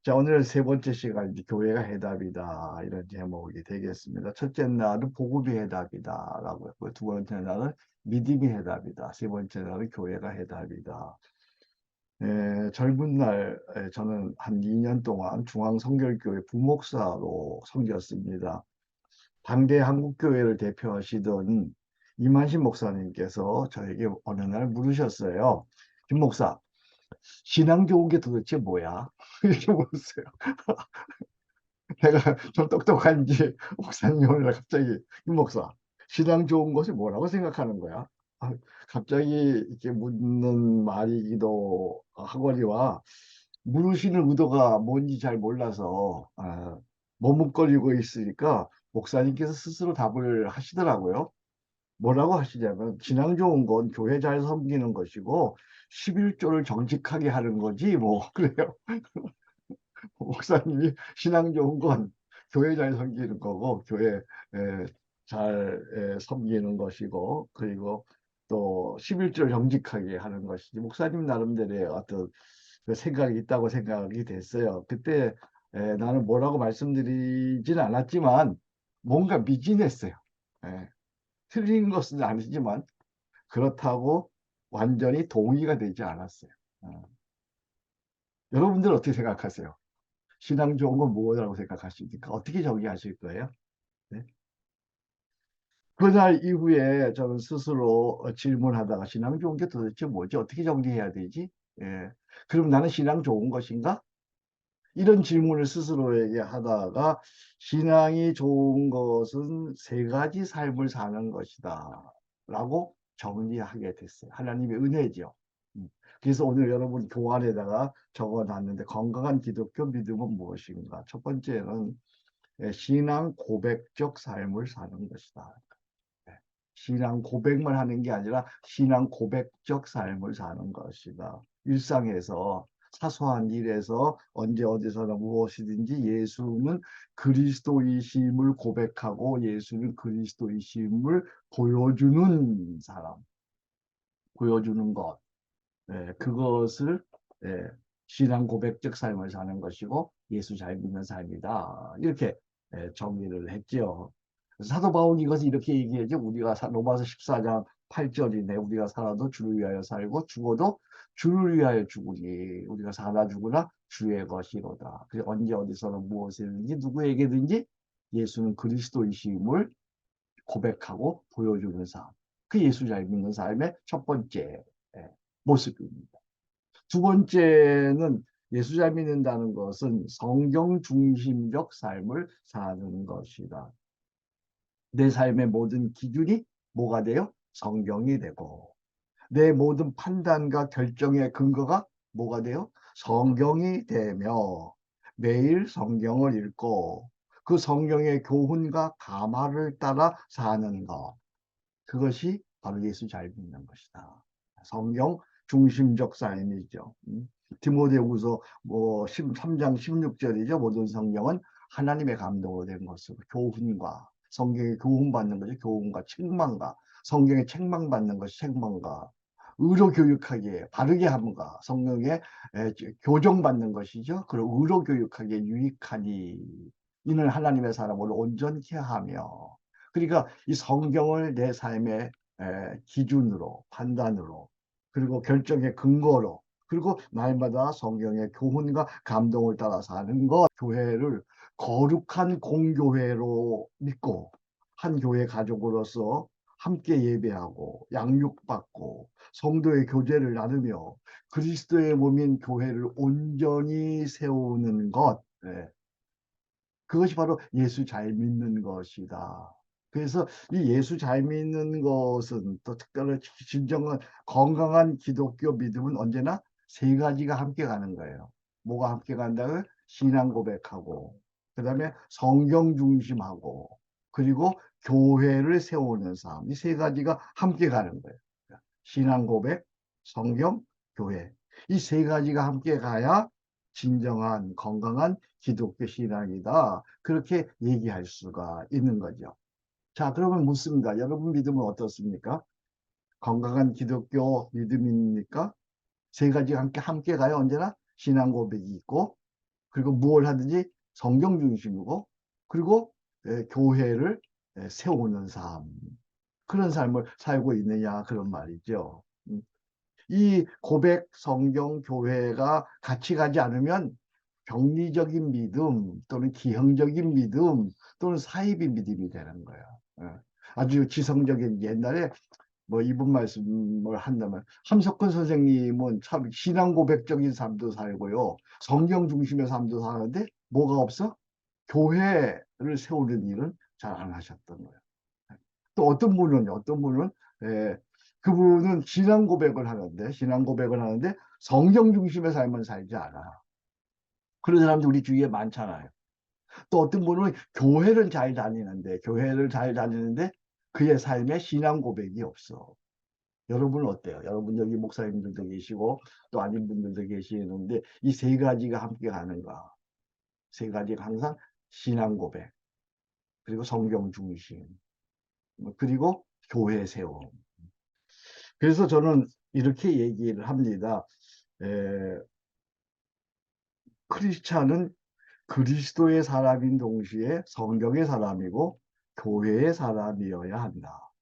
자, 오늘 세 번째 시간, 이제 교회가 해답이다. 이런 제목이 되겠습니다. 첫째 날은 복음이 해답이다라고 했고요. 두 번째 날은 믿음이 해답이다. 세 번째 날은 교회가 해답이다. 젊은 날, 저는 한 2년 동안 중앙성결교회 부목사로 섬겼습니다. 당대 한국교회를 대표하시던 이만신 목사님께서 저에게 어느 날 물으셨어요. 김 목사, 신앙 좋은 게 도대체 뭐야? 이렇게 물었어요. 내가 좀 똑똑한지 목사님이 오늘 갑자기 이 목사 신앙 좋은 것이 뭐라고 생각하는 거야? 아, 갑자기 이렇게 묻는 말이기도 하거니와 물으시는 의도가 뭔지 잘 몰라서 머뭇거리고 있으니까 목사님께서 스스로 답을 하시더라고요. 뭐라고 하시냐면 신앙 좋은 건 교회 잘 섬기는 것이고 11조를 정직하게 하는 거지 뭐 그래요. 목사님이 신앙 좋은 건 교회 잘 섬기는 거고 교회 잘 섬기는 것이고 그리고 또 11조를 정직하게 하는 것이지 목사님 나름대로의 어떤 그 생각이 있다고 생각이 됐어요. 그때 나는 뭐라고 말씀드리진 않았지만 뭔가 미진했어요. 예, 틀린 것은 아니지만 그렇다고 완전히 동의가 되지 않았어요. 여러분들 어떻게 생각하세요? 신앙 좋은 건 무엇이라고 생각하십니까? 어떻게 정의하실 거예요? 네? 그날 이후에 저는 스스로 질문하다가 신앙 좋은 게 도대체 뭐지? 어떻게 정리해야 되지? 예. 그럼 나는 신앙 좋은 것인가? 이런 질문을 스스로에게 하다가 신앙이 좋은 것은 세 가지 삶을 사는 것이다. 라고 정리하게 됐어요. 하나님의 은혜죠. 음. 그래서 오늘 여러분 교환에다가 적어 놨는데 건강한 기독교 믿음은 무엇인가? 첫 번째는 신앙 고백적 삶을 사는 것이다. 예, 신앙 고백만 하는 게 아니라 신앙 고백적 삶을 사는 것이다. 일상에서 사소한 일에서 언제 어디서나 무엇이든지 예수는 그리스도이심을 고백하고 예수는 그리스도이심을 보여주는 사람, 보여주는 것. 그것을 예, 신앙 고백적 삶을 사는 것이고 예수 잘 믿는 삶이다. 이렇게 정리를 했죠. 사도 바울이 이것을 이렇게 얘기하죠. 우리가 로마서 14장 8절이네. 우리가 살아도 주를 위하여 살고 죽어도 주를 위하여 죽으니 우리가 살아 죽으나 주의 것이로다. 그래서 언제 어디서나 무엇이든지 누구에게든지 예수는 그리스도이심을 고백하고 보여주는 삶. 그 예수 잘 믿는 삶의 첫 번째 예, 모습입니다. 두 번째는 예수 잘 믿는다는 것은 성경 중심적 삶을 사는 것이다. 내 삶의 모든 기준이 뭐가 돼요? 성경이 되고 내 모든 판단과 결정의 근거가 뭐가 돼요? 성경이 되며 매일 성경을 읽고 그 성경의 교훈과 감화를 따라 사는 것. 그것이 바로 예수 잘 믿는 것이다. 성경 중심적 삶이죠. 디모데후서 뭐 13장 16절이죠. 모든 성경은 하나님의 감동으로 된 것으로 교훈과 성경의 교훈받는 것이 교훈과 책망과 성경의 책망받는 것이 책망과 의로 교육하기에 바르게 함과 성경에 교정받는 것이죠. 그리고 의로 교육하기에 유익하니 이는 하나님의 사람을 온전케 하며 그러니까 이 성경을 내 삶의 기준으로 판단으로 그리고 결정의 근거로 그리고 날마다 성경의 교훈과 감동을 따라 사는 것 교회를 거룩한 공교회로 믿고 한 교회 가족으로서 함께 예배하고 양육받고 성도의 교제를 나누며 그리스도의 몸인 교회를 온전히 세우는 것 그것이 바로 예수 잘 믿는 것이다. 그래서 이 예수 잘 믿는 것은 또 특별히 진정한 건강한 기독교 믿음은 언제나 세 가지가 함께 가는 거예요. 뭐가 함께 간다고요? 신앙 고백하고, 그 다음에 성경 중심하고, 그리고 교회를 세우는 삶. 이 세 가지가 함께 가는 거예요. 신앙 고백, 성경, 교회. 이 세 가지가 함께 가야 진정한 건강한 기독교 신앙이다. 그렇게 얘기할 수가 있는 거죠. 자, 그러면 묻습니다. 여러분 믿음은 어떻습니까? 건강한 기독교 믿음입니까? 세 가지가 함께 가요. 언제나 신앙 고백이 있고, 그리고 무엇을 하든지 성경 중심이고, 그리고 교회를 세우는 삶, 그런 삶을 살고 있느냐 그런 말이죠. 이 고백, 성경, 교회가 같이 가지 않으면 병리적인 믿음 또는 기형적인 믿음 또는 사이비 믿음이 되는 거예요. 예. 아주 지성적인, 옛날에 뭐 이분 말씀을 한다면 함석근 선생님은 참 신앙 고백적인 삶도 살고요, 성경 중심의 삶도 사는데 뭐가 없어? 교회를 세우는 일은 잘 안 하셨던 거예요. 또 어떤 분은 예, 그분은 신앙 고백을 하는데 성경 중심의 삶은 살지 않아. 그런 사람들 우리 주위에 많잖아요. 또 어떤 분은 교회를 잘 다니는데 그의 삶에 신앙 고백이 없어. 여러분은 어때요? 여러분 여기 목사님들도 계시고 또 아닌 분들도 계시는데 이 세 가지가 함께 가는가? 세 가지가 항상 신앙 고백, 그리고 성경 중심, 그리고 교회 세움. 그래서 저는 이렇게 얘기를 합니다. 에, 크리스찬은 그리스도의 사람인 동시에 성경의 사람이고 교회의 사람이어야 한다.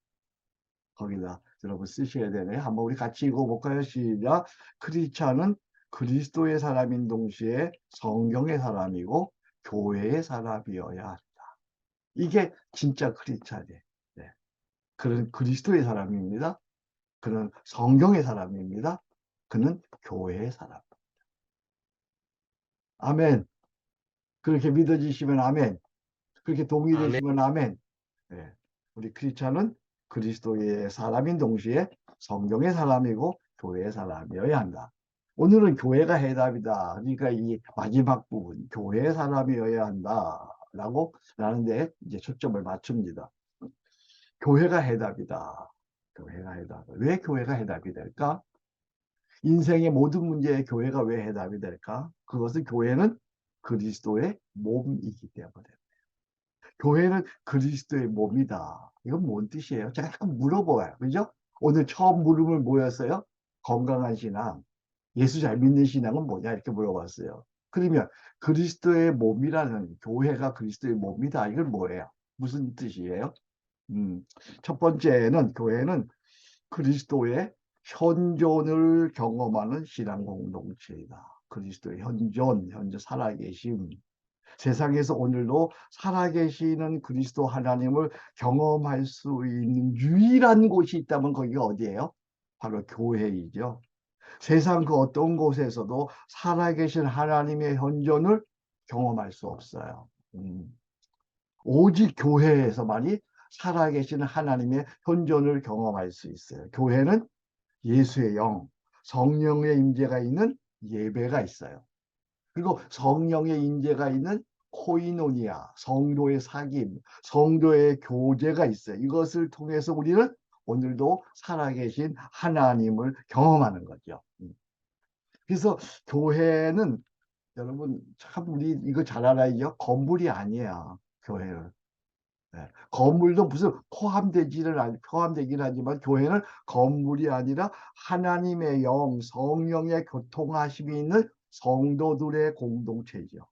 거기다 여러분 쓰셔야 되네. 한번 우리 같이 읽어볼까요? 시작. 크리스찬은 그리스도의 사람인 동시에 성경의 사람이고 교회의 사람이어야 한다. 이게 진짜 크리스찬이에요. 네. 그는 그리스도의 사람입니다. 그는 성경의 사람입니다. 그는 교회의 사람. 아멘. 그렇게 믿어지시면 아멘. 그렇게 아멘. 동의되시면 아멘. 네. 우리 크리스찬은 그리스도의 사람인 동시에 성경의 사람이고 교회의 사람이어야 한다. 오늘은 교회가 해답이다. 그러니까 이 마지막 부분, 교회의 사람이어야 한다. 라고 하는데 이제 초점을 맞춥니다. 교회가 해답이다. 교회가 해답. 왜 교회가 해답이 될까? 인생의 모든 문제에 교회가 왜 해답이 될까? 그것은 교회는 그리스도의 몸이기 때문에. 교회는 그리스도의 몸이다. 이건 뭔 뜻이에요? 제가 잠깐 물어봐요. 그죠? 오늘 처음 물음을 뭐였어요? 건강한 신앙. 예수 잘 믿는 신앙은 뭐냐? 이렇게 물어봤어요. 그러면 그리스도의 몸이라는, 교회가 그리스도의 몸이다. 이건 뭐예요? 무슨 뜻이에요? 음, 첫 번째는, 교회는 그리스도의 현존을 경험하는 신앙 공동체이다. 그리스도의 현재 살아계심. 세상에서 오늘도 살아계시는 그리스도 하나님을 경험할 수 있는 유일한 곳이 있다면 거기가 어디예요? 바로 교회이죠. 세상 그 어떤 곳에서도 살아계신 하나님의 현존을 경험할 수 없어요. 오직 교회에서만이 살아계신 하나님의 현존을 경험할 수 있어요. 교회는 예수의 영, 성령의 임재가 있는 예배가 있어요. 그리고 성령의 임재가 있는 코이노니아, 성도의 사귐, 성도의 교제가 있어요. 이것을 통해서 우리는 오늘도 살아계신 하나님을 경험하는 거죠. 그래서 교회는 여러분 참 우리 이거 잘 알아요. 건물이 아니야. 교회는. 네. 건물도 무슨 포함되기는 하지만 교회는 건물이 아니라 하나님의 영, 성령의 교통하심이 있는 성도들의 공동체죠.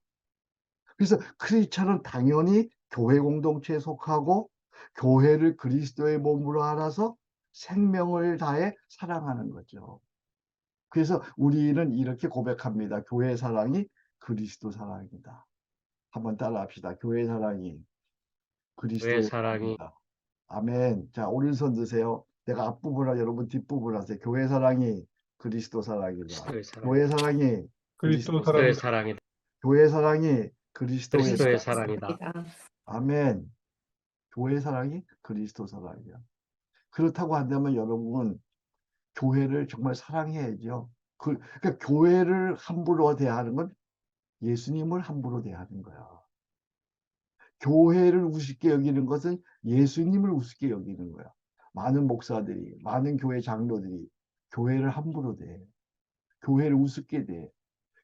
그래서 크리스찬은 당연히 교회 공동체에 속하고 교회를 그리스도의 몸으로 알아서 생명을 다해 사랑하는 거죠. 그래서 우리는 이렇게 고백합니다. 교회 사랑이 그리스도 사랑이다. 한번 따라합시다. 교회 사랑이 교회 그리스도의 사랑이 사랑이다. 아멘. 자, 오른손 드세요. 내가 앞부분 여러분 뒷부분 하세요. 교회 사랑이 그리스도 사랑이다. 그리스도의 사랑. 교회 사랑이 그리스도 그리스도 그리스도의 사랑. 사랑이다. 사랑이다. 교회 사랑이 그리스도의 그리스도의 사랑. 사랑이다. 아멘. 교회 사랑이 그리스도 사랑이야. 그렇다고 한다면 여러분 교회를 정말 사랑해야죠. 그러니까 교회를 함부로 대하는 건 예수님을 함부로 대하는 거야. 교회를 우습게 여기는 것은 예수님을 우습게 여기는 거야. 많은 목사들이, 많은 교회 장로들이 교회를 함부로 대. 교회를 우습게 대.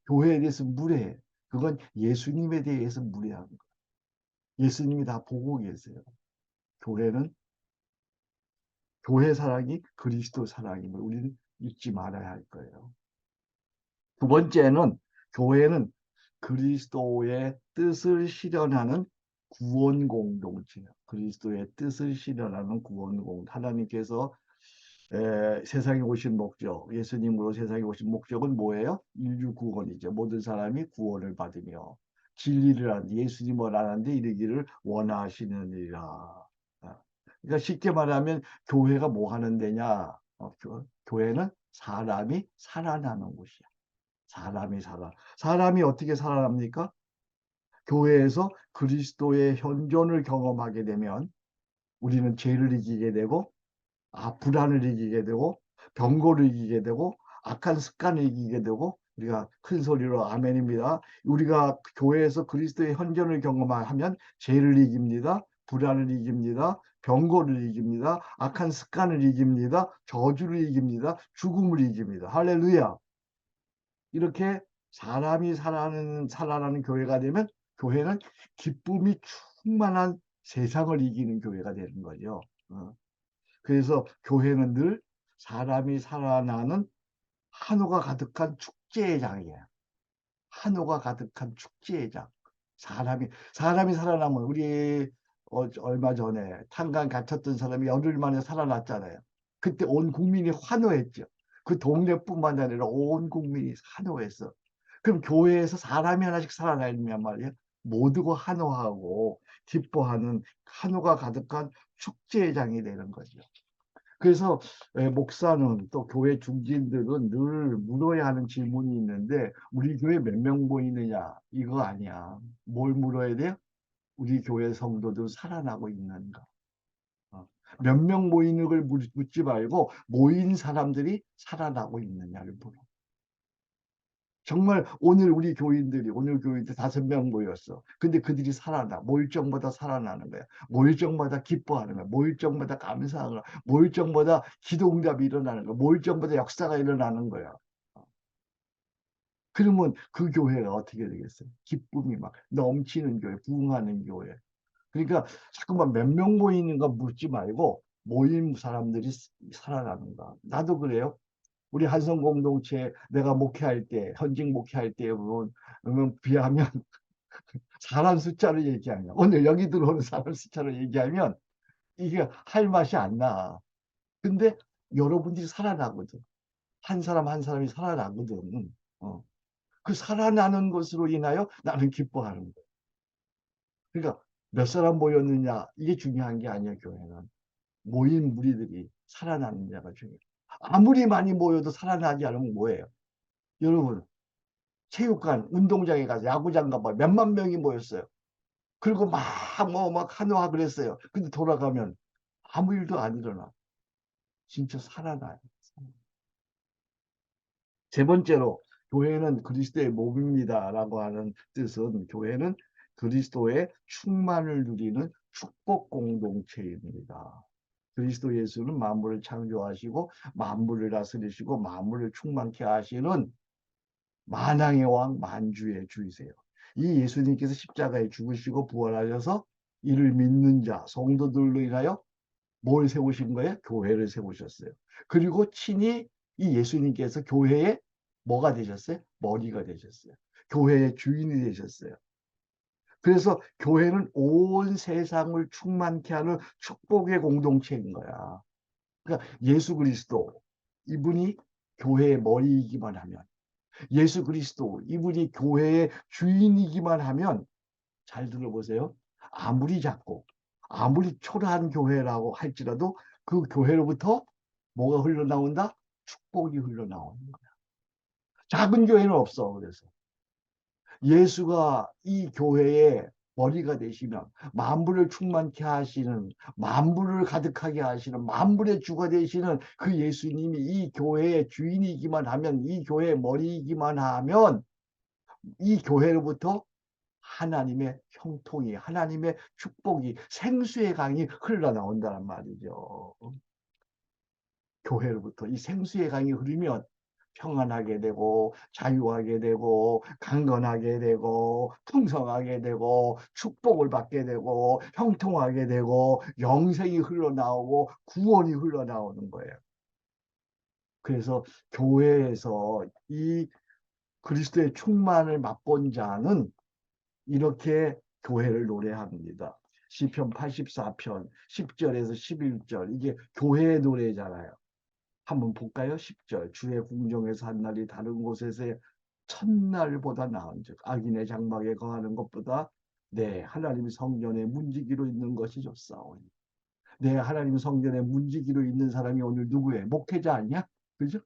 교회에 대해서 무례해. 그건 예수님에 대해서 무례한 거야. 예수님이 다 보고 계세요. 교회는 교회 사랑이 그리스도 사랑임을 우리는 잊지 말아야 할 거예요. 두 번째는 교회는 그리스도의 뜻을 실현하는 구원 공동체. 그리스도의 뜻을 실현하는 구원 공동. 하나님께서 세상에 오신 목적, 예수님으로 세상에 오신 목적은 뭐예요? 인류 구원이죠. 모든 사람이 구원을 받으며 진리를 안 예수님을 아는데 이르기를 원하시느니라. 그러니까 쉽게 말하면 교회가 뭐 하는 데냐? 교회는 사람이 살아나는 곳이야. 사람이 어떻게 살아납니까? 교회에서 그리스도의 현존을 경험하게 되면 우리는 죄를 이기게 되고, 불안을 이기게 되고, 병고를 이기게 되고, 악한 습관을 이기게 되고, 우리가 큰 소리로 아멘입니다. 우리가 교회에서 그리스도의 현존을 경험하면 죄를 이깁니다. 불안을 이깁니다. 병고를 이깁니다. 악한 습관을 이깁니다. 저주를 이깁니다. 죽음을 이깁니다. 할렐루야. 이렇게 사람이 살아나는 교회가 되면 교회는 기쁨이 충만한 세상을 이기는 교회가 되는 거죠. 그래서 교회는 늘 사람이 살아나는 한우가 가득한 축제의 장이에요. 한우가 가득한 축제의 장. 사람이 살아나면 우리 얼마 전에 탄광 갇혔던 사람이 열흘 만에 살아났잖아요. 그때 온 국민이 환호했죠. 그 동네뿐만 아니라 온 국민이 환호했어. 그럼 교회에서 사람이 하나씩 살아나면 말이에요. 모두가 환호하고 기뻐하는 한우가 가득한 축제의 장이 되는 거죠. 그래서 목사는 또 교회 중진들은 늘 물어야 하는 질문이 있는데 우리 교회 몇 명 모이느냐 이거 아니야. 뭘 물어야 돼요? 우리 교회 성도들 살아나고 있는가. 몇 명 모이는 걸 묻지 말고 모인 사람들이 살아나고 있느냐를 물어. 정말 오늘 교인들 5명 모였어. 근데 그들이 모일 적마다 살아나는 거야. 모일 적마다 기뻐하는 거야. 모일 적마다 감사하는 거야. 모일 적마다 기도응답이 일어나는 거야. 모일 적마다 역사가 일어나는 거야. 그러면 그 교회가 어떻게 되겠어요? 기쁨이 막 넘치는 교회, 부흥하는 교회. 그러니까 자꾸만 몇 명 모이는 거 묻지 말고 모인 사람들이 살아나는가. 나도 그래요. 우리 한성 공동체 내가 목회할 때, 현직 목회할 때 보면 비하면 사람 숫자를 얘기하면 오늘 여기 들어오는 사람 숫자를 얘기하면 이게 할 맛이 안 나. 근데 여러분들이 살아나거든. 한 사람 한 사람이 살아나거든. 그 살아나는 것으로 인하여 나는 기뻐하는 거야. 그러니까 몇 사람 모였느냐 이게 중요한 게 아니야 교회는. 모인 무리들이 살아나느냐가 중요해. 아무리 많이 모여도 살아나지 않으면 뭐예요? 여러분 체육관, 운동장에 가서 야구장 가봐. 몇만 명이 모였어요. 그리고 막 한화가 그랬어요. 근데 돌아가면 아무 일도 안 일어나. 진짜 살아나요. 세 번째로, 교회는 그리스도의 몸입니다라고 하는 뜻은 교회는 그리스도의 충만을 누리는 축복 공동체입니다. 그리스도 예수는 만물을 창조하시고 만물을 다스리시고 만물을 충만케 하시는 만왕의 왕 만주의 주이세요. 이 예수님께서 십자가에 죽으시고 부활하셔서 이를 믿는 자, 성도들로 인하여 뭘 세우신 거예요? 교회를 세우셨어요. 그리고 친히 이 예수님께서 교회의 뭐가 되셨어요? 머리가 되셨어요. 교회의 주인이 되셨어요. 그래서 교회는 온 세상을 충만케 하는 축복의 공동체인 거야. 그러니까 예수 그리스도 이분이 교회의 머리이기만 하면 예수 그리스도 이분이 교회의 주인이기만 하면 잘 들어보세요. 아무리 작고 아무리 초라한 교회라고 할지라도 그 교회로부터 뭐가 흘러나온다? 축복이 흘러나오는 거야. 작은 교회는 없어. 그래서 예수가 이 교회의 머리가 되시면 만물을 충만케 하시는 만물을 가득하게 하시는 만물의 주가 되시는 그 예수님이 이 교회의 주인이기만 하면 이 교회의 머리이기만 하면 이 교회로부터 하나님의 형통이 하나님의 축복이 생수의 강이 흘러나온다는 말이죠. 교회로부터 이 생수의 강이 흐르면 평안하게 되고 자유하게 되고 강건하게 되고 풍성하게 되고 축복을 받게 되고 형통하게 되고 영생이 흘러나오고 구원이 흘러나오는 거예요. 그래서 교회에서 이 그리스도의 충만을 맛본 자는 이렇게 교회를 노래합니다. 시편 84편 10절에서 11절 이게 교회의 노래잖아요. 한번 볼까요? 10절 주의 궁정에서 한 날이 다른 곳에서 첫날보다 나은즉 악인의 장막에 거하는 것보다 네 하나님 성전에 문지기로 있는 것이 좋사오니 네 하나님 성전에 문지기로 있는 사람이 오늘 누구예요? 목회자 아니야? 그죠?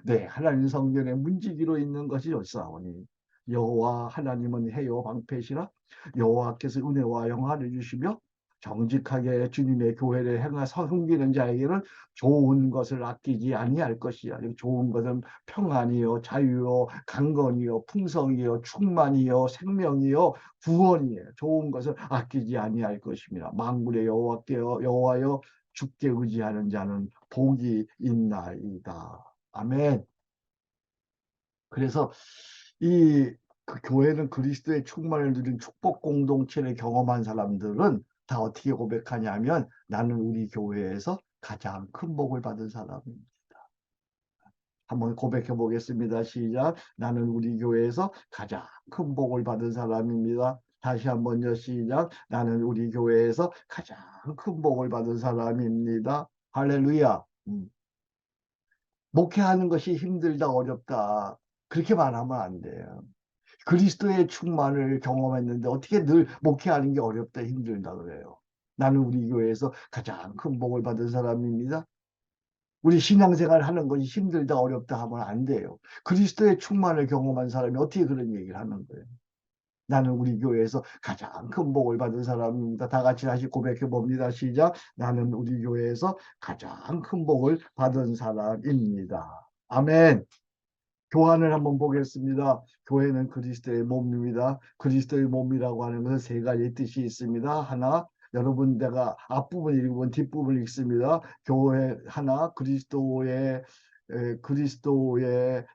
네 하나님 성전에 문지기로 있는 것이 좋사오니 여호와 하나님은 해요 방패시라 여호와께서 은혜와 영화를 주시며 정직하게 주님의 교회를 행하사 섬기는 자에게는 좋은 것을 아끼지 아니할 것이야. 좋은 것은 평안이요, 자유요, 강건이요, 풍성이요, 충만이요, 생명이요, 구원이에요. 좋은 것을 아끼지 아니할 것입니다. 만군의 여호와께요, 여호와여 주께 의지하는 자는 복이 있나이다. 아멘. 그래서 이 그 교회는 그리스도의 충만을 누린 축복 공동체를 경험한 사람들은 다 어떻게 고백하냐면 나는 우리 교회에서 가장 큰 복을 받은 사람입니다. 한번 고백해 보겠습니다. 시작. 나는 우리 교회에서 가장 큰 복을 받은 사람입니다. 다시 한번요. 시작. 나는 우리 교회에서 가장 큰 복을 받은 사람입니다. 할렐루야. 목회하는 것이 힘들다, 어렵다. 그렇게 말하면 안 돼요. 그리스도의 충만을 경험했는데 어떻게 늘 목회하는 게 어렵다, 힘들다 그래요. 나는 우리 교회에서 가장 큰 복을 받은 사람입니다. 우리 신앙생활 하는 것이 힘들다, 어렵다 하면 안 돼요. 그리스도의 충만을 경험한 사람이 어떻게 그런 얘기를 하는 거예요? 나는 우리 교회에서 가장 큰 복을 받은 사람입니다. 다 같이 다시 고백해 봅니다. 시작. 나는 우리 교회에서 가장 큰 복을 받은 사람입니다. 아멘. 교환을 한번 보겠습니다. 교회는 그리스도의 몸입니다. 그리스도의 몸이라고 하는 것은 세 가지 뜻이 있습니다. 하나, 여러분 내가 앞부분 읽으면 뒷부분 읽습니다. 교회 하나, 그리스도의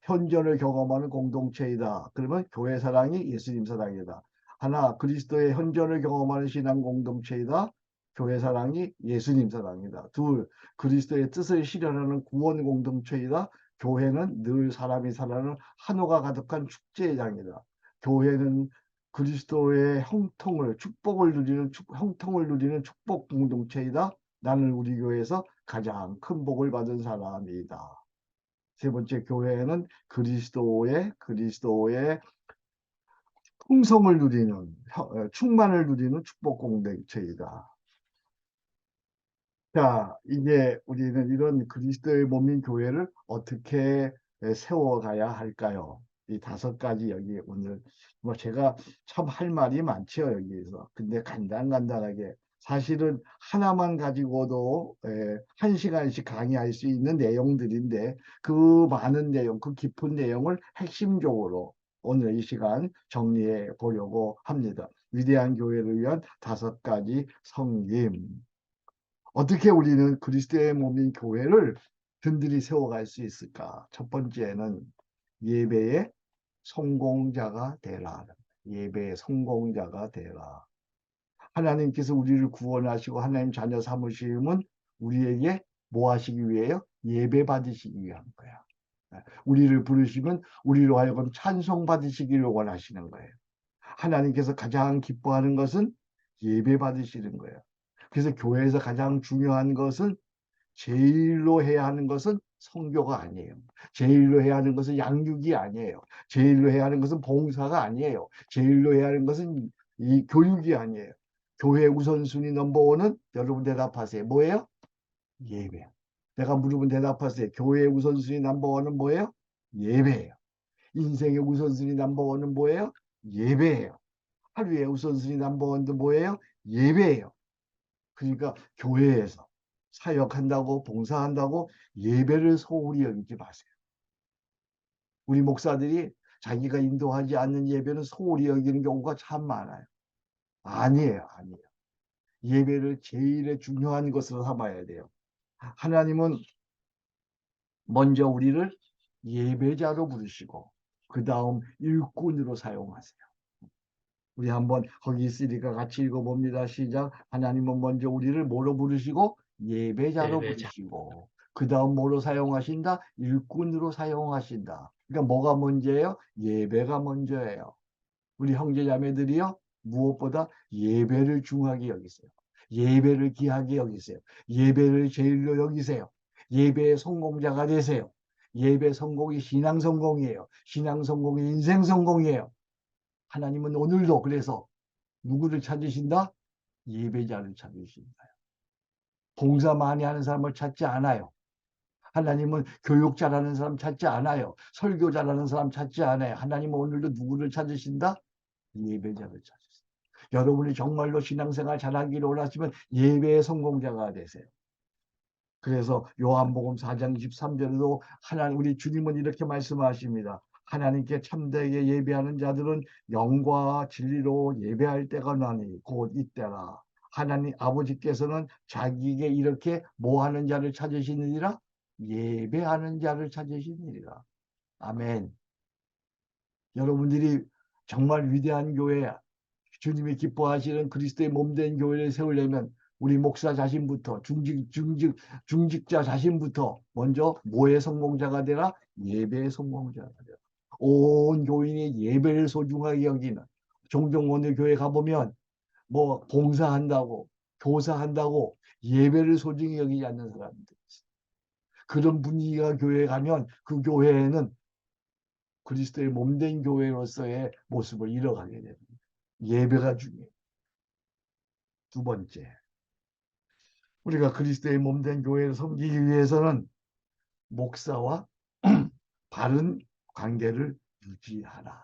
현존을 경험하는 공동체이다. 그러면 교회 사랑이 예수님 사랑이다. 하나, 그리스도의 현존을 경험하는 신앙 공동체이다. 교회 사랑이 예수님 사랑이다. 둘, 그리스도의 뜻을 실현하는 구원 공동체이다. 교회는 늘 사람이 살아가는 한호가 가득한 축제의 장이다. 교회는 그리스도의 형통을 축복을 누리는 형통을 누리는 축복 공동체이다. 나는 우리 교회에서 가장 큰 복을 받은 사람이다. 세 번째, 교회는 그리스도의 풍성을 누리는 충만을 누리는 축복 공동체이다. 자, 이제 우리는 이런 그리스도의 몸인 교회를 어떻게 세워가야 할까요? 이 다섯 가지 여기 오늘 뭐 제가 참 할 말이 많죠, 여기에서. 근데 간단간단하게 사실은 하나만 가지고도 한 시간씩 강의할 수 있는 내용들인데 그 많은 내용, 그 깊은 내용을 핵심적으로 오늘 이 시간 정리해 보려고 합니다. 위대한 교회를 위한 다섯 가지 섬김. 어떻게 우리는 그리스도의 몸인 교회를 든든히 세워갈 수 있을까? 첫 번째는 예배의 성공자가 되라. 예배의 성공자가 되라. 하나님께서 우리를 구원하시고 하나님 자녀 삼으심은 우리에게 뭐 하시기 위해요? 예배 받으시기 위한 거야. 우리를 부르시면 우리로 하여금 찬송 받으시기를 원하시는 거예요. 하나님께서 가장 기뻐하는 것은 예배 받으시는 거예요. 그래서 교회에서 가장 중요한 것은 제일로 해야 하는 것은 성교가 아니에요. 제일로 해야 하는 것은 양육이 아니에요. 제일로 해야 하는 것은 봉사가 아니에요. 제일로 해야 하는 것은 이 교육이 아니에요. 교회 우선순위 넘버원은 여러분 대답하세요. 뭐예요? 예배요. 내가 물으면 대답하세요. 교회 우선순위 넘버원은 뭐예요? 예배예요. 인생의 우선순위 넘버원은 뭐예요? 예배예요. 하루의 우선순위 넘버원도 뭐예요? 예배예요. 그러니까 교회에서 사역한다고 봉사한다고 예배를 소홀히 여기지 마세요. 우리 목사들이 자기가 인도하지 않는 예배는 소홀히 여기는 경우가 참 많아요. 아니에요, 아니에요. 예배를 제일의 중요한 것으로 삼아야 돼요. 하나님은 먼저 우리를 예배자로 부르시고 그 다음 일꾼으로 사용하세요. 우리 한번 거기 있으니까 같이 읽어봅니다. 시작. 하나님은 먼저 우리를 뭐로 부르시고 예배자로 예배자, 부르시고 그 다음 뭐로 사용하신다? 일꾼으로 사용하신다. 그러니까 뭐가 문제예요? 예배가 먼저예요. 우리 형제 자매들이요, 무엇보다 예배를 중하게 여기세요. 예배를 귀하게 여기세요. 예배를 제일로 여기세요. 예배의 성공자가 되세요. 예배 성공이 신앙 성공이에요. 신앙 성공이 인생 성공이에요. 하나님은 오늘도 그래서 누구를 찾으신다? 예배자를 찾으신다. 봉사 많이 하는 사람을 찾지 않아요. 하나님은 교육 잘하는 사람 찾지 않아요. 설교 잘하는 사람 찾지 않아요. 하나님은 오늘도 누구를 찾으신다? 예배자를 찾으세요. 여러분이 정말로 신앙생활 잘하기를 원하시면 예배의 성공자가 되세요. 그래서 요한복음 4장 23절에도 하나님 우리 주님은 이렇게 말씀하십니다. 하나님께 참되게 예배하는 자들은 영과 진리로 예배할 때가 나니 곧 이때라. 하나님 아버지께서는 자기에게 이렇게 뭐 하는 자를 찾으시느니라? 예배하는 자를 찾으시느니라. 아멘. 여러분들이 정말 위대한 교회, 주님이 기뻐하시는 그리스도의 몸된 교회를 세우려면 우리 목사 자신부터 중직자 자신부터 먼저 뭐의 성공자가 되라? 예배의 성공자가 되라. 온 교인이 예배를 소중하게 여기는, 종종 어느 교회 가보면 뭐 봉사한다고 교사한다고 예배를 소중히 여기지 않는 사람들 있어요. 그런 분위기가 교회에 가면 그 교회에는 그리스도의 몸된 교회로서의 모습을 잃어가게 됩니다. 예배가 중요해요. 두 번째, 우리가 그리스도의 몸된 교회를 섬기기 위해서는 목사와 바른 관계를 유지하라.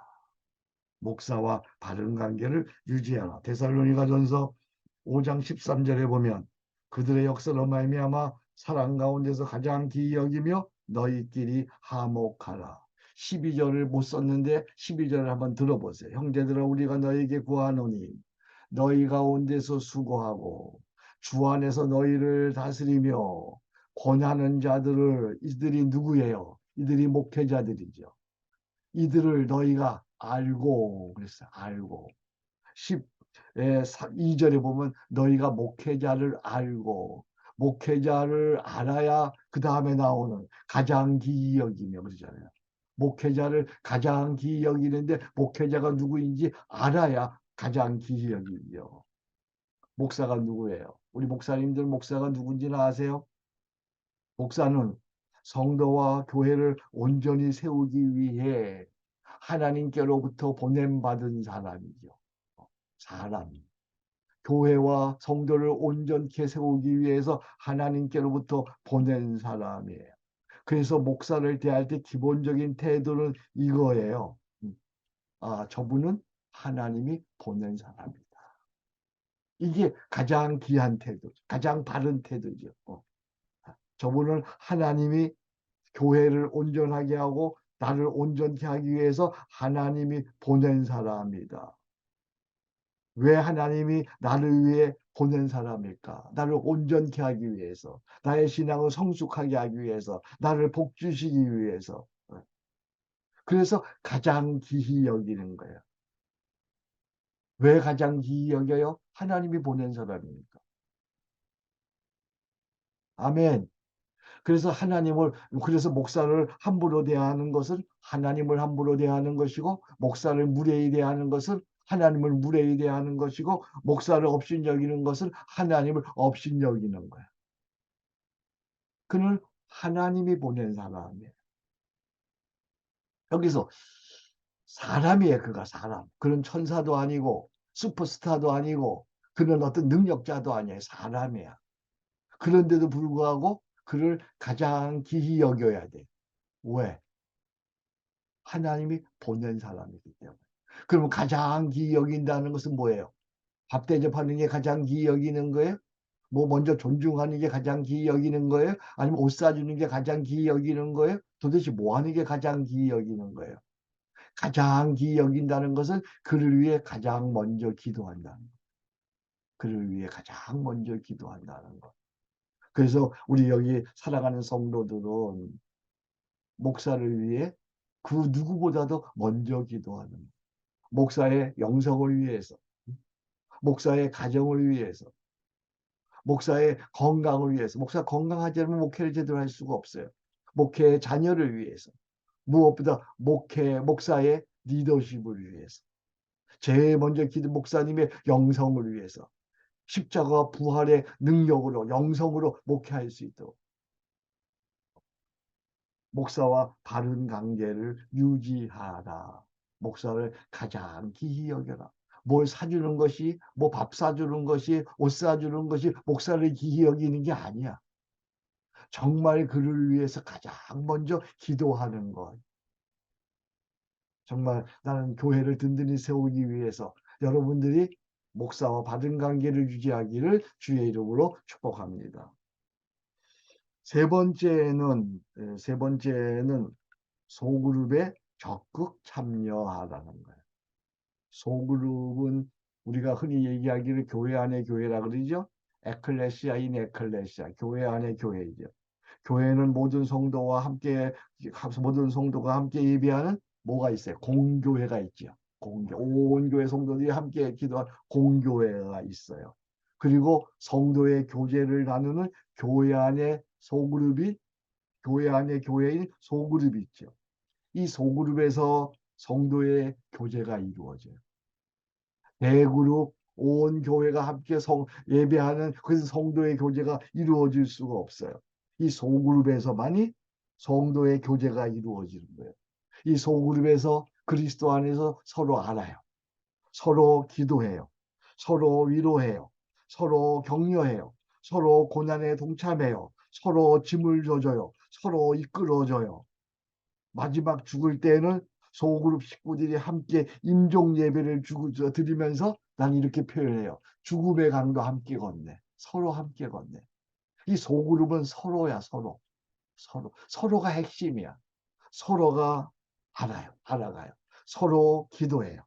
목사와 바른 관계를 유지하라. 데살로니가전서 5장 13절에 보면 그들의 역사로 말미암아 사랑 가운데서 가장 기이 여기며 너희끼리 화목하라. 12절을 못 썼는데 12절을 한번 들어보세요. 형제들아 우리가 너희에게 구하노니 너희 가운데서 수고하고 주 안에서 너희를 다스리며 권하는 자들을, 이들이 누구예요? 이들이 목회자들이죠. 이들을 너희가 알고, 그랬어요. 알고. 12절에 보면 너희가 목회자를 알고, 목회자를 알아야 그 다음에 나오는 가장 기이 여기며 그러잖아요. 목회자를 가장 기이 여기는데 목회자가 누구인지 알아야 가장 기이 여기며. 목사가 누구예요? 우리 목사님들 목사가 누군지는 아세요? 목사는 성도와 교회를 온전히 세우기 위해 하나님께로부터 보냄받은 사람이죠. 사람. 교회와 성도를 온전케 세우기 위해서 하나님께로부터 보낸 사람이에요. 그래서 목사를 대할 때 기본적인 태도는 이거예요. 저분은 하나님이 보낸 사람이다. 이게 가장 귀한 태도, 가장 바른 태도죠. 저분은 하나님이 교회를 온전하게 하고 나를 온전케 하기 위해서 하나님이 보낸 사람이다. 왜 하나님이 나를 위해 보낸 사람일까? 나를 온전케 하기 위해서, 나의 신앙을 성숙하게 하기 위해서, 나를 복주시기 위해서. 그래서 가장 귀히 여기는 거예요. 왜 가장 귀히 여겨요? 하나님이 보낸 사람이니까. 아멘. 그래서 목사를 함부로 대하는 것은 하나님을 함부로 대하는 것이고, 목사를 무례히 대하는 것은 하나님을 무례히 대하는 것이고, 목사를 업신여기는 것은 하나님을 업신여기는 거야. 그는 하나님이 보낸 사람이에요. 여기서 사람이에요. 그가 사람. 그는 천사도 아니고 슈퍼스타도 아니고 그는 어떤 능력자도 아니에요. 사람이야. 그런데도 불구하고 그를 가장 귀히 여겨야 돼. 왜? 하나님이 보낸 사람이기 때문에. 그러면 가장 귀히 여긴다는 것은 뭐예요? 밥 대접하는 게 가장 귀히 여기는 거예요? 뭐 먼저 존중하는 게 가장 귀히 여기는 거예요? 아니면 옷 사주는 게 가장 귀히 여기는 거예요? 도대체 뭐 하는 게 가장 귀히 여기는 거예요? 가장 귀히 여긴다는 것은 그를 위해 가장 먼저 기도한다는 것. 그를 위해 가장 먼저 기도한다는 것. 그래서 우리 여기 살아가는 성도들은 목사를 위해 그 누구보다도 먼저 기도하는 것. 목사의 영성을 위해서, 목사의 가정을 위해서, 목사의 건강을 위해서. 목사 건강하지 않으면 목회를 제대로 할 수가 없어요. 목회의 자녀를 위해서. 무엇보다 목사의 리더십을 위해서, 제일 먼저 목사님의 영성을 위해서, 십자가 부활의 능력으로 영성으로 목회할 수 있도록 목사와 바른 관계를 유지하라. 목사를 가장 기히 여겨라. 뭘 사주는 것이, 뭐 밥 사주는 것이, 옷 사주는 것이 목사를 기히 여기는 게 아니야. 정말 그를 위해서 가장 먼저 기도하는 것. 정말 나는 교회를 든든히 세우기 위해서 여러분들이 목사와 바른 관계를 유지하기를 주의 이름으로 축복합니다. 세 번째는 소그룹에 적극 참여하라는 거예요. 소그룹은 우리가 흔히 얘기하기를 교회 안의 교회라 그러죠. 에클레시아인 에클레시아, 교회 안의 교회이죠. 교회는 모든 성도가 함께 예배하는 뭐가 있어요? 공교회가 있죠. 온 교회 성도들이 함께 기도한 공교회가 있어요. 그리고 성도의 교제를 나누는 교회 안의 소그룹이, 교회 안의 교회인 소그룹이 있죠. 이 소그룹에서 성도의 교제가 이루어져요. 대그룹, 온 교회가 함께 예배하는 그 성도의 교제가 이루어질 수가 없어요. 이 소그룹에서만이 성도의 교제가 이루어지는 거예요. 이 소그룹에서 그리스도 안에서 서로 알아요. 서로 기도해요. 서로 위로해요. 서로 격려해요. 서로 고난에 동참해요. 서로 짐을 져줘요. 서로 이끌어줘요. 마지막 죽을 때는 소그룹 식구들이 함께 임종 예배를 드리면서 난 이렇게 표현해요. 죽음의 강도 함께 걷네. 서로 함께 걷네. 이 소그룹은 서로야, 서로. 서로가 핵심이야. 서로가 알아가요. 서로 기도해요.